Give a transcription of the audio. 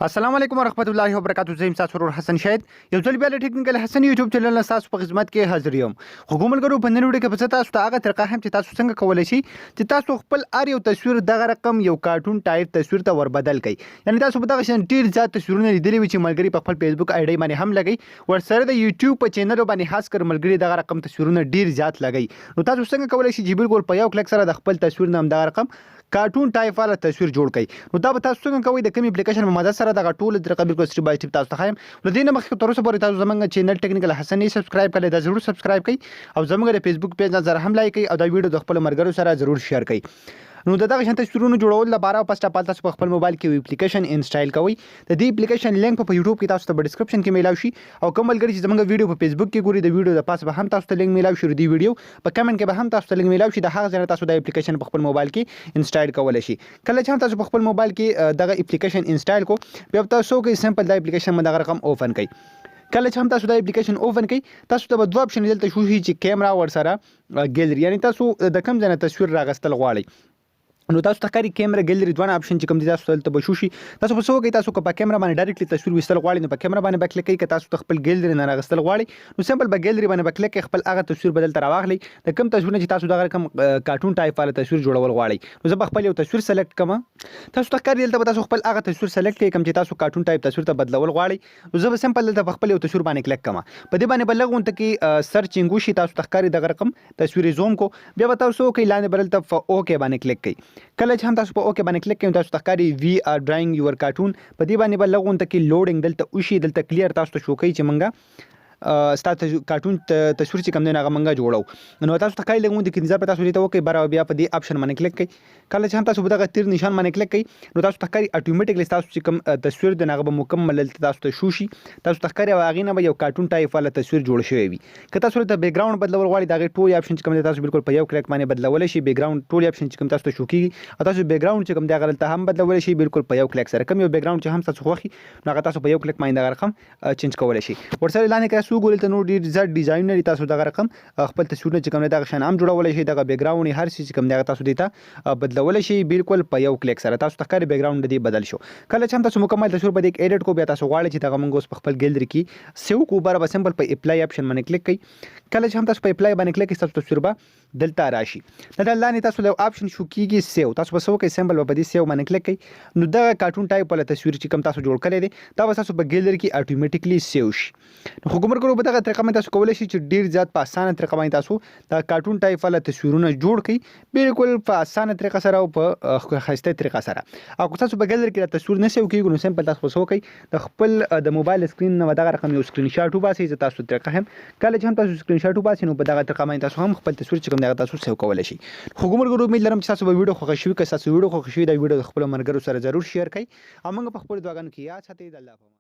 السلام علیکم ورحمت الله وبرکاتہ. زه تاسو ورور حسن شاهد یو ځل بیا د ټیکنیکل حسن یوټیوب چینل تاسو په خدمت کې حاضر یم. خو ګوملګرو په نن ویډیو کې به تاسو ته هغه طریقه هم چې تاسو څنګه کولای شئ چې تاسو خپل هر یو تصویر دغه رقم یو کارټون ټایپ تصویر ته وربدل کړئ. یعنی تاسو په دغه شان ډیر زیات تصویرونه لیدلي وي چې ملګري په خپل فیسبوک آی ډي باندې هم لګي ورسره د یوټیوب په چینل باندې خاص کر ملګري دغه رقم تصویرونه ډیر زیات لګي. نو تاسو څنګه کولای شئ چې بالکل په یو کلیک سره د خپل تصویر نام دغه رقم کارټون ټایپ والا تصویر جوړ کړئ. نو دا به تاسو څنګه کوئ د کوم اپلیکیشن په مدد سره دغه ټول طریقه بالکل سټپ بای سټپ تاسو ته ښایم. نو دې نه مخکې تر اوسه پورې تاسو زموږ چینل ټیکنیکل حسن یې سبسکرایب کړئ، دا ضرور سبسکرایب کړئ او زموږ د فیسبوک پیج نه سره هم لایک کړئ او دا ویډیو د خپل ملګرو سره ضرور شیر کړئ. نو دغه شان تصویرونو جوړول لپاره پسټ اپ تاسو په خپل موبایل کې اپلکېشن انسټال کوئ. د دې اپلکېشن لینک په یوټیوب کې تاسو ته په ډسکرپشن کې میلاو شي او کوم ملګری چې زموږ ویډیو په فیسبوک کې ګوري د ویډیو د پاسه به هم تاسو ته لینک میلاو شي، د ویډیو په کمنټ کې به هم تاسو ته لینک میلاو شي. د هغه ځای تاسو د اپلکېشن په خپل موبایل کې انسټال کولای شي. کله چې هم تاسو په خپل موبایل کې دغه اپلکېشن انسټال کو بیا تاسو کې سمپل د اپلکېشن مدغه رقم اوپن کړئ. کله چې هم تاسو د اپلکېشن اوپن کړئ تاسو ته به دوه اپشن دلته شو شي چې کیمرا ورسره ګیلري، یعنی تاسو د کوم ځای نه تصویر راغستل غواړئ. نو تاسو ته کاری کیمرا ګیلري دوه اپشن چې کوم دي تاسو ته به شو شي. تاسو په څو کې تاسو په کیمرا باندې ډایرکټلی تصویر وستل غواړئ نو په کیمرا باندې به کلیک کړئ. که تاسو خپل ګیلري نه راغستل غواړئ نو سمپل به ګیلري باندې به کلیک کړئ، خپل هغه تصویر بدل تر واخلئ. د کوم تصویر چې تاسو دغه کوم کارټون ټایپ والا تصویر جوړول غواړئ نو زه به خپل یو تصویر سلیکټ کوم. تاسو ته کاری دلته به تاسو خپل هغه تصویر سلیکټ کړئ کوم چې تاسو کارټون ټایپ تصویر ته بدلول غواړئ. نو زه به سمپل دلته خپل یو تصویر باندې کلیک کوم. په دې باندې بلغون ته کې سرچینګ وشي، تاسو ته کاری دغه رقم تصویر زوم کو بیا به تاسو کې لاندې بدل ته اوکې باندې کلیک کړئ. کله چې هم تاسو په اوکې باندې کلیک کړئ تاسو ته کاری وی ار ډرایینګ یور کارټون په دې باندې بلغون ته کې لوډینګ دلته وشي، دلته کلیر تاسو ته شو کوي چې منګه ستاسو کارټون تصویر چې کوم دی هغه منګه جوړو. نو تاسو ته کای لګون د کنيزار په تاسو لري ته وکي بار بیا په دې اپشن باندې کلیک کړئ. کله چې هم تاسو په دغه تیر نشان باندې کلیک کړئ نو تاسو ته کاری اتوماتیکلی تاسو چې کوم تصویر د هغه مکمل تاسو ته شو شي. تاسو ته کاری واغې نه یو کارټون ټایپ والا تصویر جوړ شوی وي. که تاسو ته بیک گراوند بدلول غواړئ دغه ټول اپشن چې کوم دی تاسو بالکل په یو کلیک باندې بدلول شي. بیک گراوند ټول اپشن چې کوم تاسو ته شو کیږي او تاسو بیک گراوند چې کوم دی هغه هم بدلول شي بالکل په یو کلیک سره. کوم یو بیک گراوند چې هم تاسو خوخي نو هغه تاسو په یو کلیک باندې رقم چینج کولای شي. ورسره لاندې کې سو ګول ته نو ډیر زړ ډیزاینر تاسو دغه رقم خپل تصویرونه چې کوم دغه شان هم جوړولای شي. دغه بیک گراوند هر څه چې کوم دغه تاسو دیتا بدلول شي بالکل په یو کلیک سره. تاسو ته کار بیک گراوند دی بدل شو. کله چې هم تاسو مکمل تصویر په دې ایډیټ کو بیا تاسو غواړئ چې دغه منګوس په خپل ګیلري کې سیو کو بار به سمپل په اپلای اپشن باندې کلیک کړئ. کله چې هم تاسو په اپلای باندې کلیک کړئ تاسو تصویر به دلته راشي. دلته لاندې تاسو له اپشن شو کیږي سیو، تاسو په سو کې سمبل په دې سیو باندې کلیک کړئ نو دغه کارټون ټایپ ولا تصویر چې کوم تاسو جوړ کړی دی دا به تاسو په ګیلري کې اتوماتیکلی سیو شي. نو خو ګمر کړو په دغه طریقه باندې تاسو کولای شئ چې ډیر زیات په اسانه طریقه باندې تاسو دا کارټون ټایپ والا تصویرونه جوړ کړئ بالکل په اسانه طریقه سره او په خسته طریقه سره. او که تاسو په ګیلري کې تصویر نه سیو کیږي نو سمپل تاسو وسو کوي د خپل د موبایل سکرین نه دغه رقم یو سکرین شاټ وباسئ. زه تاسو طریقه هم کله چې هم تاسو سکرین شاټ وباسئ نو په دغه طریقه باندې تاسو هم خپل تصویر چې کوم دغه تاسو سیو کولای شئ. خو ګمر ګورو امید لرم چې تاسو به ویډیو خوښ شوي. که تاسو ویډیو خوښ شوي دا ویډیو خپل مرګرو سره ضرور شیر کړئ او موږ په خپل دعاګانو کې یاد ساتئ. د الله